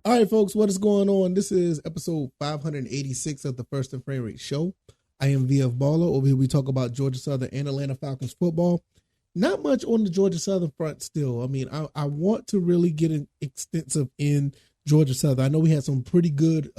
All right, folks, what is going on? This is episode 586 of the First and Frame Rate Show. I am VF Baller. Over here, we talk about Georgia Southern and Atlanta Falcons football. Not much on the Georgia Southern front still. I mean, I want to really get an extensive in Georgia Southern. I know we had some pretty good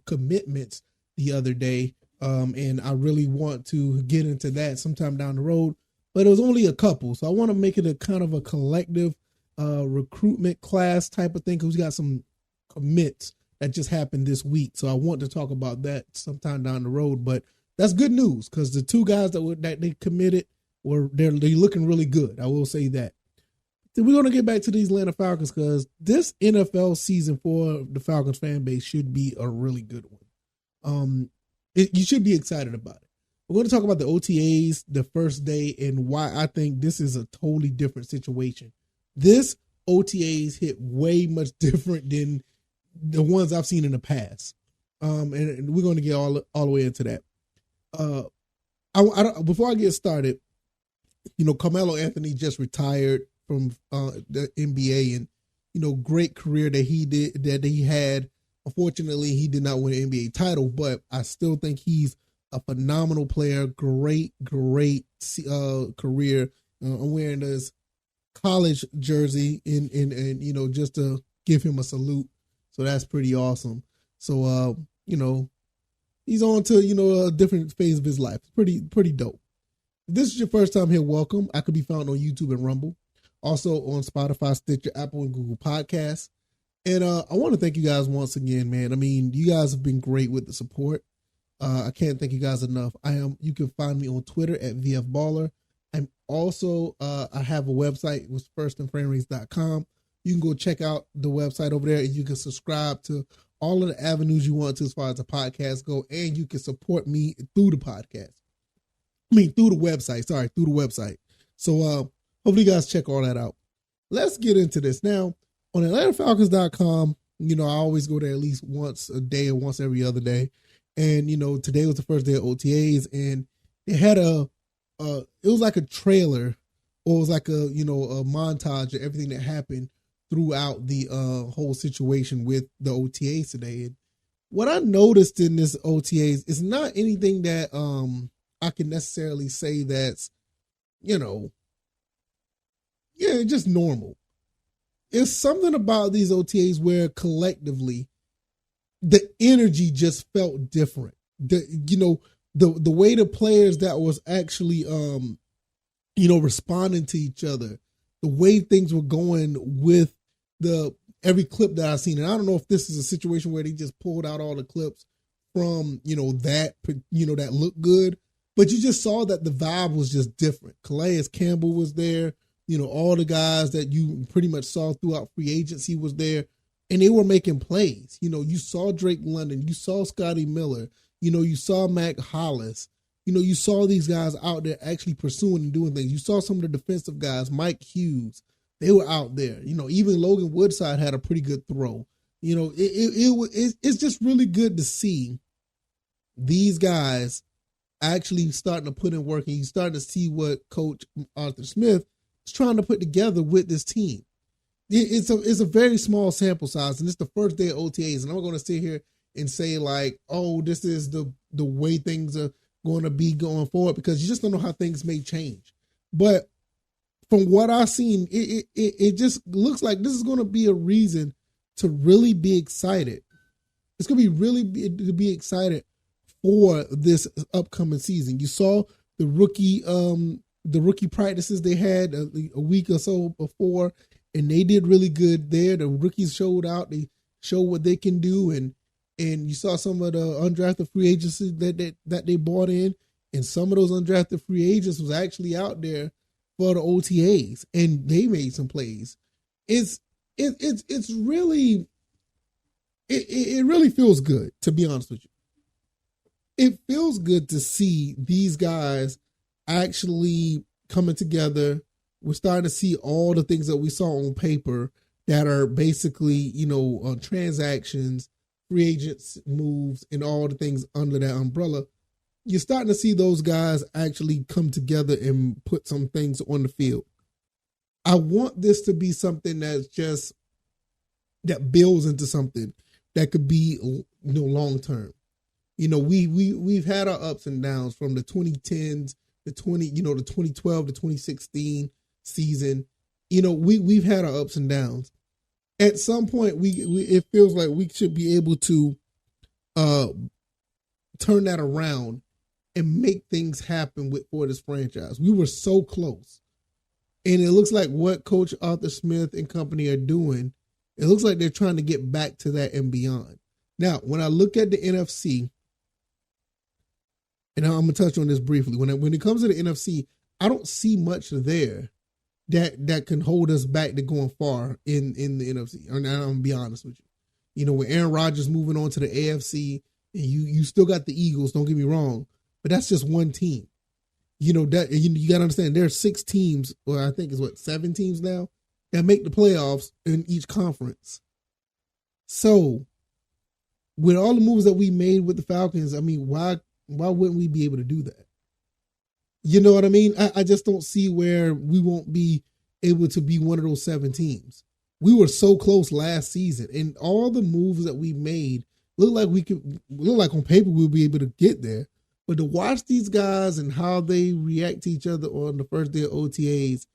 commitments the other day, and I really want to get into that sometime down the road. But it was only a couple, so I want to make it a kind of a collective recruitment class type of thing because we got some commits that just happened this week. So I want to talk about that sometime down the road. But that's good news because the two guys that they committed they're looking really good. I will say that. Then we're going to get back to these Atlanta Falcons because this NFL season for the Falcons fan base should be a really good one. You should be excited about it. We're going to talk about the OTAs the first day and why I think this is a totally different situation. This OTAs hit way much different than the ones I've seen in the past. And we're going to get all the way into that. Before I get started, Carmelo Anthony just retired from the NBA and, great career that he had. Unfortunately, he did not win an NBA title, but I still think he's a phenomenal player. Great career. I'm wearing this college jersey and just to give him a salute. So that's pretty awesome. So, he's on to, a different phase of his life. Pretty dope. If this is your first time here, welcome. I could be found on YouTube and Rumble. Also on Spotify, Stitcher, Apple, and Google Podcasts. And I want to thank you guys once again, man. I mean, you guys have been great with the support. I can't thank you guys enough. You can find me on Twitter at VFBaller. I'm also, I have a website, it was firstandframerates.com. You can go check out the website over there and you can subscribe to all of the avenues you want to as far as the podcast go. And you can support me through the podcast. Through the website. So hopefully you guys check all that out. Let's get into this. Now, on AtlantaFalcons.com, I always go there at least once a day or once every other day. And, today was the first day of OTAs and they had it was like a trailer or it was like a montage of everything that happened throughout the whole situation with the OTAs today. And what I noticed in this OTAs is not anything that I can necessarily say that's, just normal. It's something about these OTAs where collectively the energy just felt different. The way the players that was actually, responding to each other, the way things were going with every clip that I've seen. And I don't know if this is a situation where they just pulled out all the clips from, that looked good, but you just saw that the vibe was just different. Calais Campbell was there. All the guys that you pretty much saw throughout free agency was there. And they were making plays. You saw Drake London. You saw Scotty Miller. You saw Mac Hollis. You saw these guys out there actually pursuing and doing things. You saw some of the defensive guys, Mike Hughes. They were out there. Even Logan Woodside had a pretty good throw. It's just really good to see these guys actually starting to put in work. And you starting to see what Coach Arthur Smith is trying to put together with this team. It's a very small sample size, and it's the first day of OTAs. And I'm going to sit here and say like, oh, this is the way things are going to be going forward because you just don't know how things may change. But from what I've seen, it just looks like this is going to be a reason to really be excited. It's going to be be excited for this upcoming season. You saw the rookie practices they had a week or so before. And they did really good there. The rookies showed out. They showed what they can do. And you saw some of the undrafted free agents that they brought in. And some of those undrafted free agents was actually out there for the OTAs. And they made some plays. It's really, it really feels good, to be honest with you. It feels good to see these guys actually coming together. We're starting to see all the things that we saw on paper that are basically, transactions, free agents moves, and all the things under that umbrella. You're starting to see those guys actually come together and put some things on the field. I want this to be something that's just that builds into something that could be, long term. We've had our ups and downs from the 2010s, the 2012 to 2016 season. We've had our ups and downs. At some point, it feels like we should be able to turn that around and make things happen for this franchise. We were so close. And it looks like what Coach Arthur Smith and company are doing, it looks like they're trying to get back to that and beyond. Now, when I look at the NFC, and I'm going to touch on this briefly, when it comes to the NFC, I don't see much there that can hold us back to going far in the NFC. I'm going to be honest with you. With Aaron Rodgers moving on to the AFC, and you still got the Eagles, don't get me wrong, but that's just one team. You got to understand, there are 6 teams, or I think it's 7 teams now, that make the playoffs in each conference. So, with all the moves that we made with the Falcons, I mean, why wouldn't we be able to do that? You know what I mean? I just don't see where we won't be able to be one of those 7 teams. We were so close last season, and all the moves that we made look like on paper we'll be able to get there. But to watch these guys and how they react to each other on the first day of OTAs,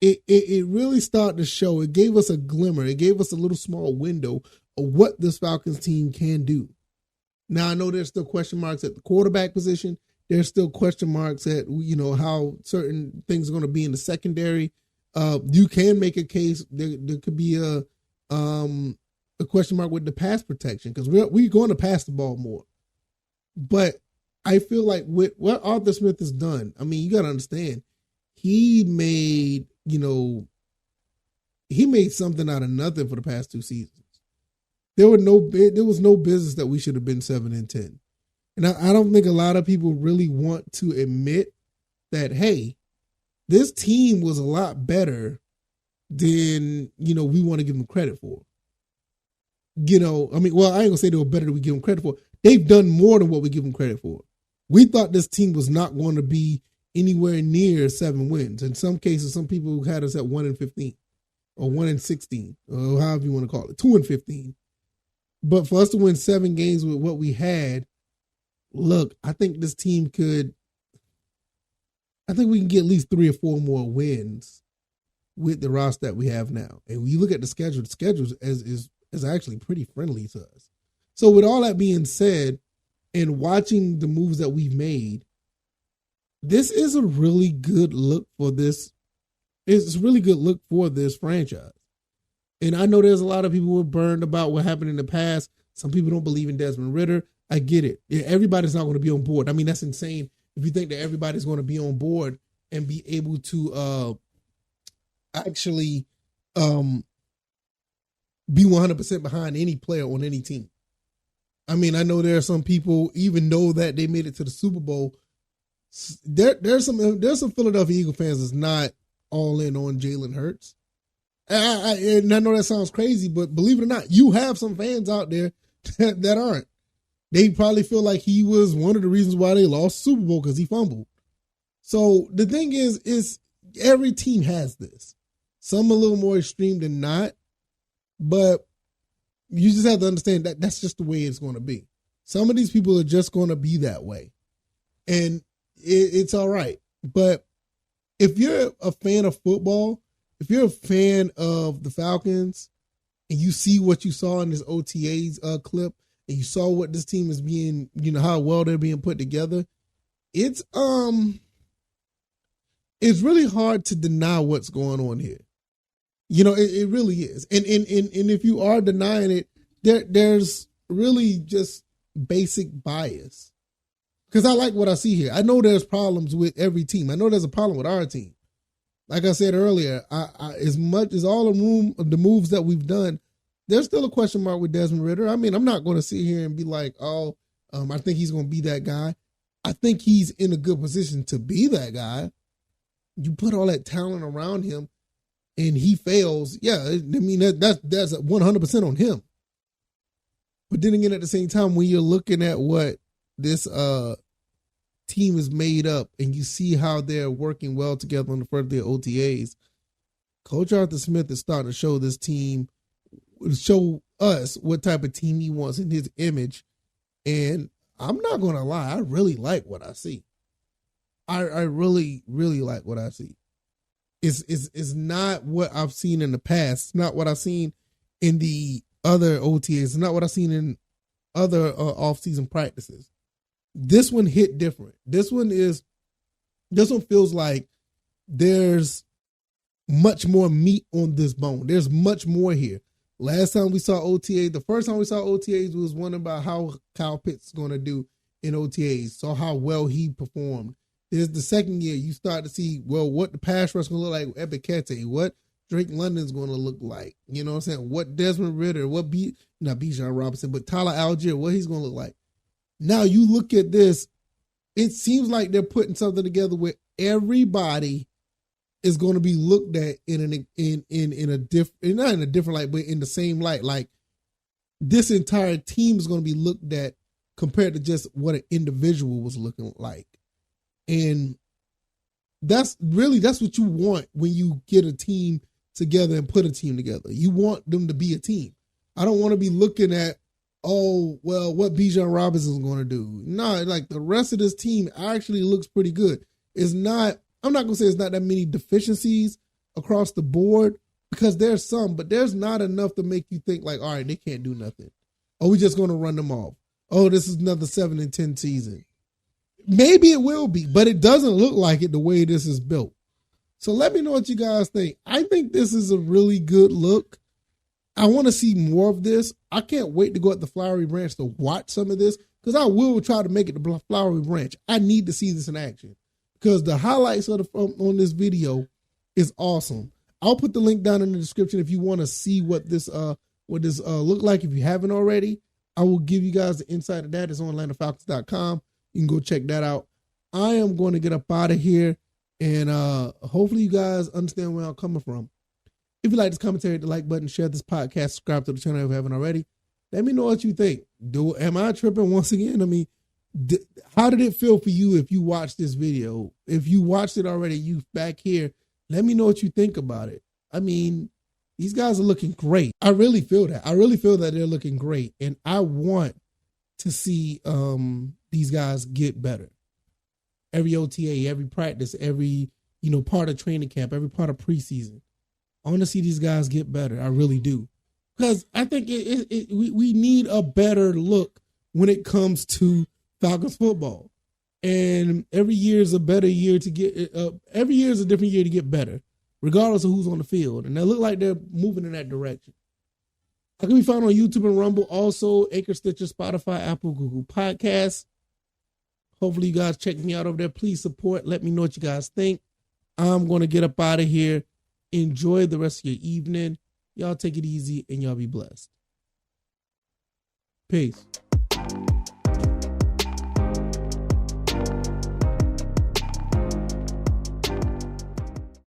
it really started to show. It gave us a glimmer. It gave us a little small window of what this Falcons team can do. Now, I know there's still question marks at the quarterback position. There's still question marks at, how certain things are going to be in the secondary. You can make a case. There could be a question mark with the pass protection because we're going to pass the ball more. But I feel like with what Arthur Smith has done, I mean, you got to understand, he made something out of nothing for the past 2 seasons. There was no business that we should have been 7-10. And I don't think a lot of people really want to admit that, hey, this team was a lot better than, we want to give them credit for. I ain't gonna say they were better than we give them credit for. They've done more than what we give them credit for. We thought this team was not going to be anywhere near 7 wins. In some cases, some people had us at 1-15 or 1-16 or however you want to call it, 2-15. But for us to win 7 games with what we had, look, I think this team we can get at least 3 or 4 more wins with the roster that we have now. And when you look at the schedule is actually pretty friendly to us. So with all that being said, and watching the moves that we've made, this is a really good look for this. It's a really good look for this franchise. And I know there's a lot of people who are burned about what happened in the past. Some people don't believe in Desmond Ridder. I get it. Everybody's not going to be on board. I mean, that's insane if you think that everybody's going to be on board and be able to actually be 100% behind any player on any team. I mean, I know there are some people, even though that they made it to the Super Bowl, there's some Philadelphia Eagle fans that's not all in on Jalen Hurts. And I know that sounds crazy, but believe it or not, you have some fans out there that aren't. They probably feel like he was one of the reasons why they lost the Super Bowl because he fumbled. So the thing is every team has this. Some a little more extreme than not, but you just have to understand that that's just the way it's going to be. Some of these people are just going to be that way. And it's all right. But if you're a fan of football, if you're a fan of the Falcons and you see what you saw in this OTAs clip and you saw what this team is being, how well they're being put together, it's really hard to deny what's going on here. It really is. And if you are denying it, there's really just basic bias. Because I like what I see here. I know there's problems with every team. I know there's a problem with our team. Like I said earlier, as much as all the moves that we've done, there's still a question mark with Desmond Ridder. I mean, I'm not going to sit here and be like, I think he's going to be that guy. I think he's in a good position to be that guy. You put all that talent around him and he fails. Yeah, I mean, that's 100% on him. But then again, at the same time, when you're looking at what this team is made up and you see how they're working well together on the first day of OTAs, Coach Arthur Smith is starting to show this team show us what type of team he wants in his image. And I'm not going to lie, I really like what I see. I really, really like what I see. It's not what I've seen in the past. It's not what I've seen in the other OTAs. It's not what I've seen in other off-season practices. This one hit different. This one feels like there's much more meat on this bone. There's much more here. Last time we saw OTA, the first time we saw OTAs, we was wondering about how Kyle Pitts is going to do in OTAs. Saw how well he performed. This is the second year you start to see, well, what the pass rush is going to look like with Ebikete, what Drake London's going to look like. You know what I'm saying? What Desmond Ridder, not Bijan Robinson, but Tyler Algier, what he's going to look like. Now you look at this, it seems like they're putting something together where everybody is going to be looked at in a different, not in a different light, but in the same light. Like this entire team is going to be looked at compared to just what an individual was looking like. And that's what you want when you get a team together and put a team together. You want them to be a team. I don't want to be looking at, oh, well, what Bijan Robinson is going to do. No, like the rest of this team actually looks pretty good. I'm not going to say it's not that many deficiencies across the board because there's some, but there's not enough to make you think like, all right, they can't do nothing. Oh, we're just going to run them off. Oh, this is another 7-10 season. Maybe it will be, but it doesn't look like it the way this is built. So let me know what you guys think. I think this is a really good look. I want to see more of this. I can't wait to go at the Flowery Branch to watch some of this because I will try to make it to Flowery Branch. I need to see this in action because the highlights of on this video is awesome. I'll put the link down in the description if you want to see what this look like. If you haven't already, I will give you guys the insight of that. It's on AtlantaFalcons.com. You can go check that out. I am going to get up out of here, and hopefully you guys understand where I'm coming from. If you like this commentary, hit the like button, share this podcast, subscribe to the channel if you haven't already. Let me know what you think. Am I tripping once again? I mean, how did it feel for you if you watched this video? If you watched it already, you back here, let me know what you think about it. I mean, these guys are looking great. I really feel that. I really feel that they're looking great, and I want to see these guys get better. Every OTA, every practice, every part of training camp, every part of preseason. I want to see these guys get better. I really do. Because I think we need a better look when it comes to Falcons football. And every year is a better year to get, every year is a different year to get better, regardless of who's on the field. And they look like they're moving in that direction. I can be found on YouTube and Rumble, also Anchor, Stitcher, Spotify, Apple, Google Podcasts. Hopefully you guys check me out over there. Please support. Let me know what you guys think. I'm going to get up out of here. Enjoy the rest of your evening. Y'all take it easy and y'all be blessed. Peace.